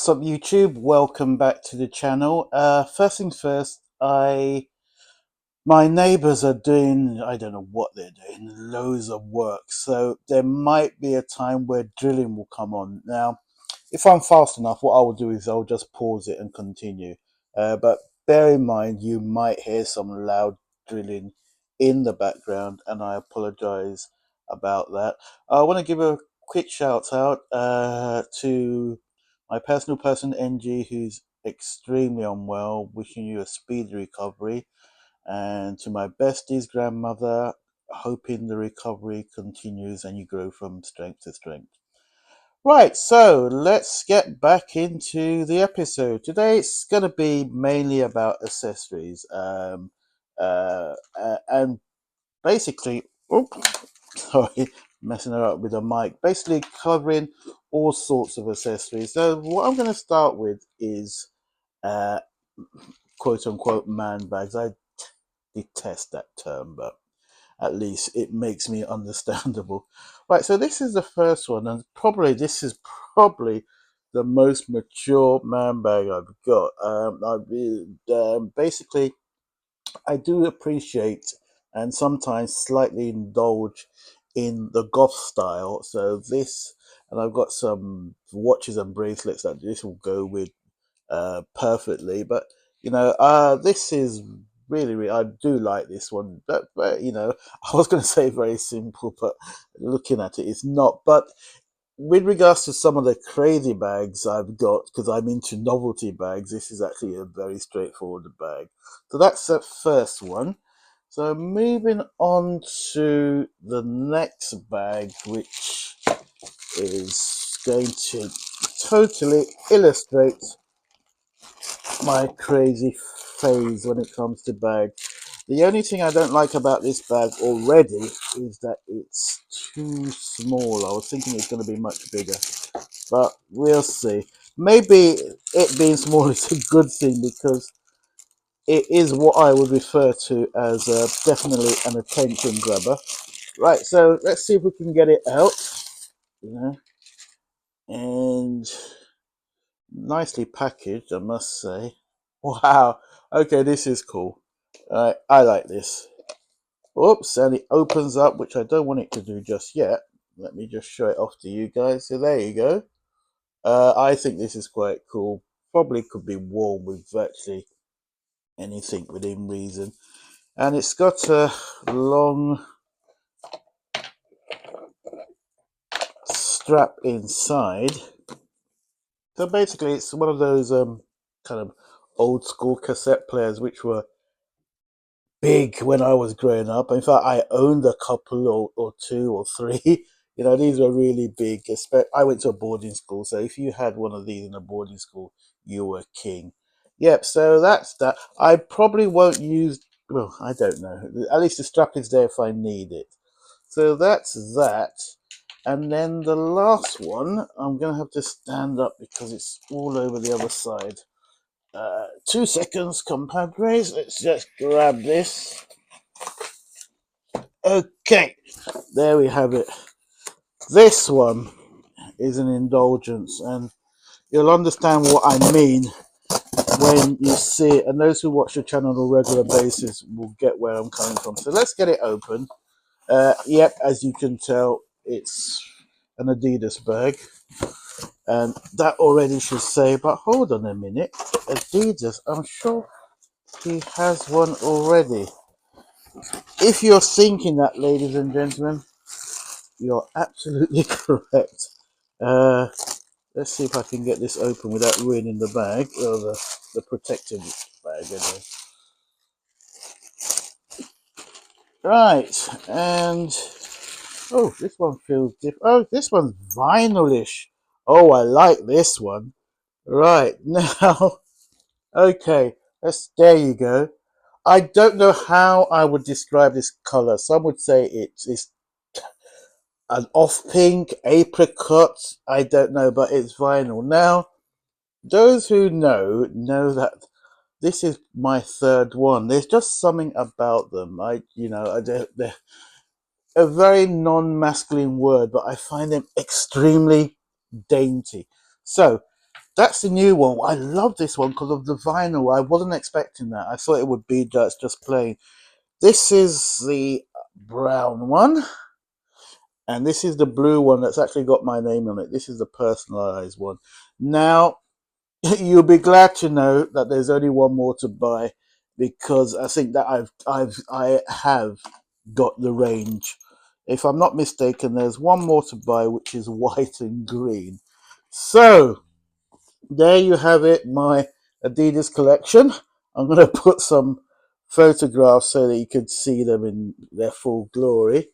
What's up, YouTube? Welcome back to the channel. First things first, my neighbors are doing, I don't know what they're doing, loads of work. So there might be a time where drilling will come on. Now, if I'm fast enough, what I will do is I'll just pause it and continue. But bear in mind, you might hear some loud drilling in the background, and I apologize about that. I want to give a quick shout out to my personal person, NG, who's extremely unwell, wishing you a speedy recovery, and to my bestie's grandmother, hoping the recovery continues and you grow from strength to strength. Right, so let's get back into the episode. Today it's going to be mainly about accessories, and basically, sorry, messing her up with the mic. Basically, covering all sorts of accessories. So what I'm going to start with is uh, quote unquote man bags. I detest that term, but at least it makes me understandable. Right, so this is the first one, and this is probably the most mature man bag I've got. Basically, I do appreciate and sometimes slightly indulge in the goth style. So this, and I've got some watches and bracelets that this will go with perfectly. But this is really, I do like this one. But I was going to say very simple, but looking at it, it's not. But with regards to some of the crazy bags I've got, because I'm into novelty bags, this is actually a very straightforward bag. So that's the first one. So moving on to the next bag, which is going to totally illustrate my crazy phase when it comes to bags. The only thing I don't like about this bag already is that it's too small. I was thinking it's going to be much bigger, but we'll see. Maybe it being small is a good thing because it is what I would refer to as definitely an attention grabber. Right, so let's see if we can get it out. You know, and nicely packaged, I must say. Wow. Okay, this is cool. I like this. Oops, and it opens up, which I don't want it to do just yet. Let me just show it off to you guys. So there you go. I think this is quite cool. Probably could be worn with virtually anything within reason. And it's got a long strap inside. So basically, it's one of those kind of old school cassette players, which were big when I was growing up. In fact, I owned a couple or two or three. These were really big. I went to a boarding school, so if you had one of these in a boarding school, you were king. Yep, so that's that. I probably won't use, well, I don't know. At least the strap is there if I need it. So that's that. And then the last one, I'm going to have to stand up because it's all over the other side. 2 seconds, compadres. Let's just grab this. Okay, there we have it. This one is an indulgence, and you'll understand what I mean when you see it. And those who watch the channel on a regular basis will get where I'm coming from. So let's get it open. Yep, as you can tell, it's an Adidas bag. And that already should say, but hold on a minute. Adidas, I'm sure he has one already. If you're thinking that, ladies and gentlemen, you're absolutely correct. Uh, let's see if I can get this open without ruining the bag, or the protective bag anyway. Right, and oh, this one feels different. Oh, this one's vinylish. Oh, I like this one. Right, now, okay, there you go. I don't know how I would describe this color. Some would say it's an off pink, apricot. I don't know, but it's vinyl. Now, those who know that this is my third one. There's just something about them. They're a very non-masculine word, but I find them extremely dainty. So That's the new one. I love this one because of the vinyl. I wasn't expecting that. I thought it would be just plain. This is the brown one, and this is the blue one that's actually got my name on it. This is the personalized one. Now, you'll be glad to know that there's only one more to buy, because I think that I have got the range. If I'm not mistaken, there's one more to buy, which is white and green. So there you have it, my Adidas collection. I'm going to put some photographs so that you can see them in their full glory.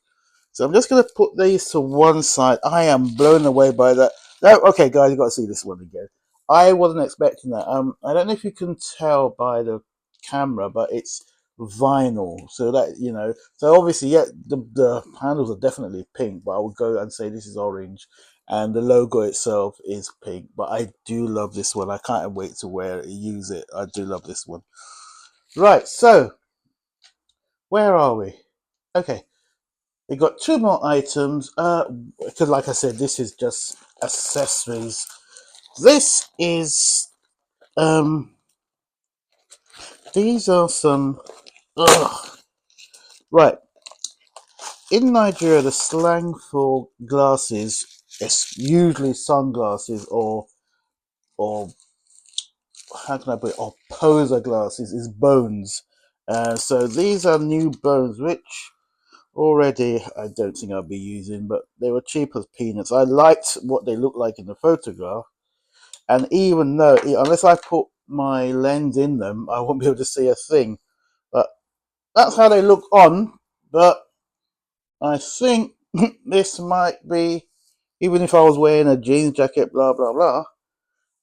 So I'm just going to put these to one side. I am blown away by that. Okay, guys, you've got to see this one again. I wasn't expecting that. I don't know if you can tell by the camera, but it's vinyl. So that, so obviously, yeah, the handles are definitely pink, but I would go and say this is orange. And the logo itself is pink. But I do love this one. I can't wait to wear it, use it. I do love this one. Right, so where are we? Okay. We got two more items. Because like I said, this is just accessories. This is these are some right. In Nigeria, the slang for glasses is usually sunglasses or how can I put it? Or poser glasses is bones. So these are new bones, which already I don't think I'll be using, but they were cheap as peanuts. I liked what they looked like in the photograph, and even though, unless I put my lens in them, I won't be able to see a thing. But that's how they look on. But I think this might be, even if I was wearing a jeans jacket, blah blah blah, I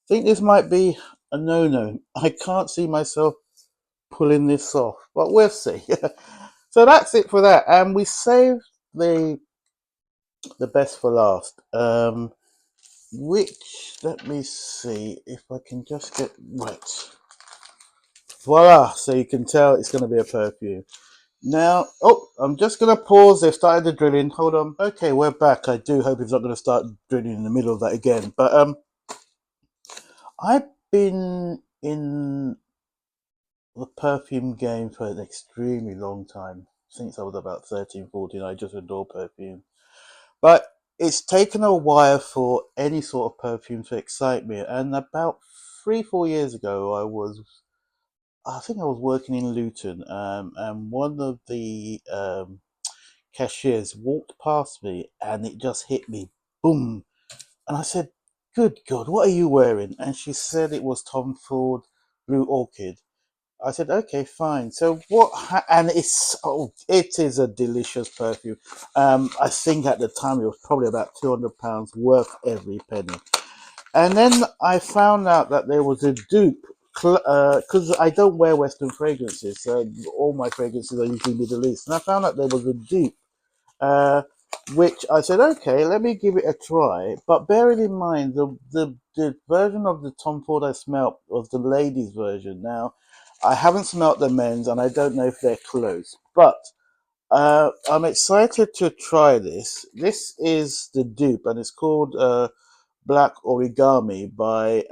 think this might be a no-no. I can't see myself pulling this off, but we'll see. So that's it for that, and we saved the best for last. Which, let me see if I can just get right. Voila! So you can tell it's going to be a perfume. Now, oh, I'm just going to pause. They've started the drilling. Hold on. Okay, we're back. I do hope it's not going to start drilling in the middle of that again. But I've been in the perfume game for an extremely long time. Since I was about 13, 14, I just adore perfume. But it's taken a while for any sort of perfume to excite me. And about 3, 4 years ago, I think I was working in Luton, and one of the cashiers walked past me, and it just hit me, boom. And I said, "Good God, what are you wearing?" And she said it was Tom Ford Blue Orchid. I said, "Okay, fine." So what? And it is a delicious perfume. I think at the time it was probably about £200 worth every penny. And then I found out that there was a dupe, because I don't wear Western fragrances. So all my fragrances are usually Middle East. And I found out there was a dupe, uh, which I said, okay, let me give it a try. But bearing in mind, the version of the Tom Ford I smelt was the ladies' version. Now, I haven't smelt the men's, and I don't know if they're close. But I'm excited to try this. This is the dupe, and it's called Black Origami by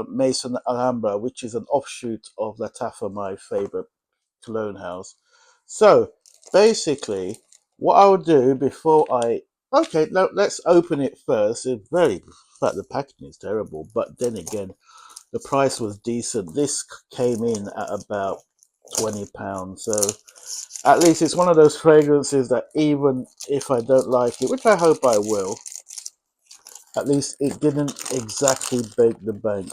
Mason Alhambra, which is an offshoot of Lattafa, my favorite cologne house. So basically, what I would do before okay, let's open it first. It's in fact, the packaging is terrible, but then again, the price was decent. This came in at about £20, so at least it's one of those fragrances that even if I don't like it, which I hope I will, at least it didn't exactly break the bank.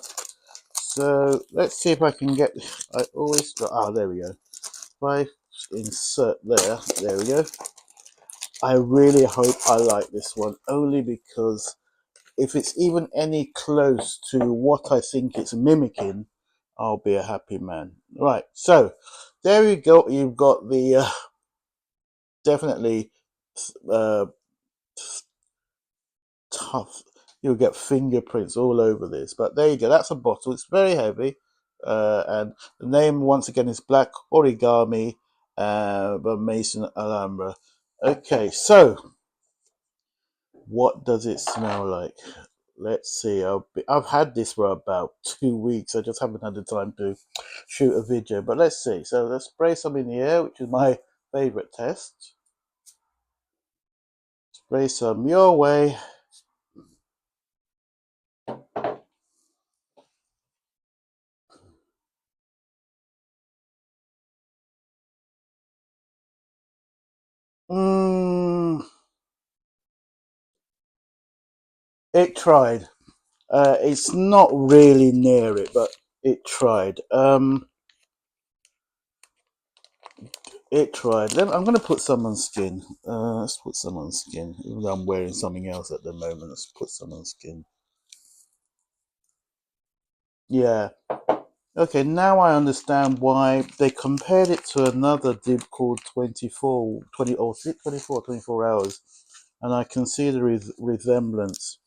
So let's see if I can get. I always there we go. If I insert there we go. I really hope I like this one, only because if it's even any close to what I think it's mimicking, I'll be a happy man. Right, so there you go. You've got the definitely uh, tough. You'll get fingerprints all over this, but there you go. That's a bottle. It's very heavy, and the name once again is Black Origami by Mason Alhambra. Okay, so what does it smell like? Let's see. I've had this for about 2 weeks. I just haven't had the time to shoot a video. But let's see. So let's spray some in the air, which is my favorite test. Spray some your way. Mm, it tried. It's not really near it, but it tried. It tried. I'm going to put some on skin. Let's put some on skin. Even though I'm wearing something else at the moment, let's put some on skin. Yeah. Okay, now I understand why they compared it to another dip called 24 hours. And I can see the resemblance.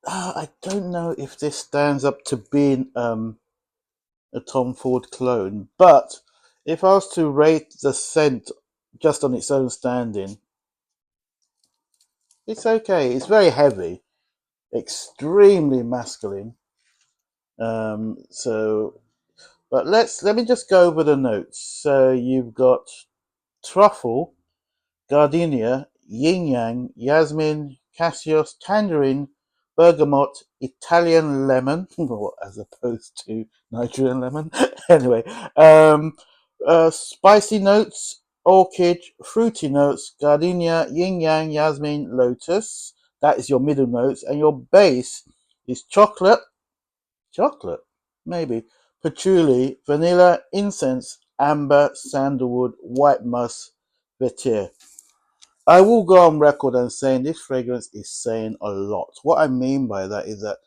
I don't know if this stands up to being a Tom Ford clone, but if I was to rate the scent just on its own standing, it's okay. It's very heavy, extremely masculine. So, but let me just go over the notes. So you've got truffle, gardenia, yin yang, jasmine, cassia, tangerine, bergamot, Italian lemon, as opposed to Nigerian lemon. Anyway, um, spicy notes, orchid, fruity notes, gardenia, yin yang, jasmine, lotus. That is your middle notes, and your base is chocolate, maybe patchouli, vanilla, incense, amber, sandalwood, white musk, vetiver. I will go on record and saying this fragrance is saying a lot. What I mean by that is that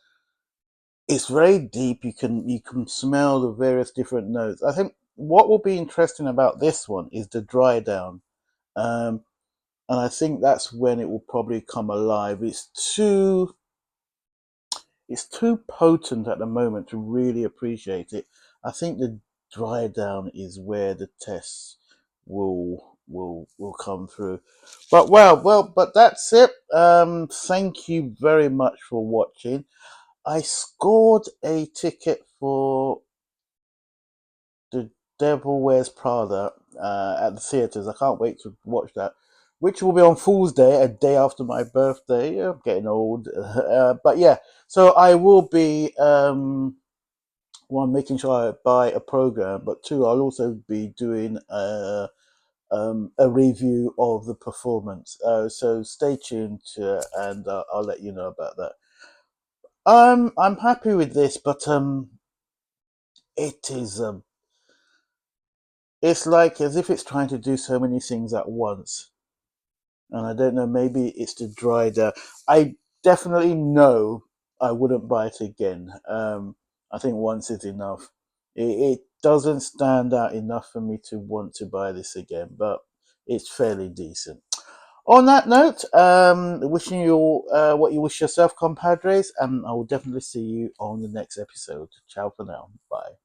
it's very deep. You can smell the various different notes. I think what will be interesting about this one is the dry down, um, and I think that's when it will probably come alive. It's too potent at the moment to really appreciate it. I think the dry down is where the tests will come through. But but that's it. Thank you very much for watching. I scored a ticket for The Devil Wears Prada at the theaters. I can't wait to watch that, which will be on Fool's Day, a day after my birthday. Yeah, I'm getting old, but yeah. So I will be one, making sure I buy a program, but two, I'll also be doing a review of the performance. So stay tuned, and I'll let you know about that. I'm happy with this, but it is it's like as if it's trying to do so many things at once, and I don't know. Maybe it's the dry down. I definitely know I wouldn't buy it again. I think once is enough. It doesn't stand out enough for me to want to buy this again, but it's fairly decent. On that note, wishing you all what you wish yourself, compadres, and I will definitely see you on the next episode. Ciao for now. Bye.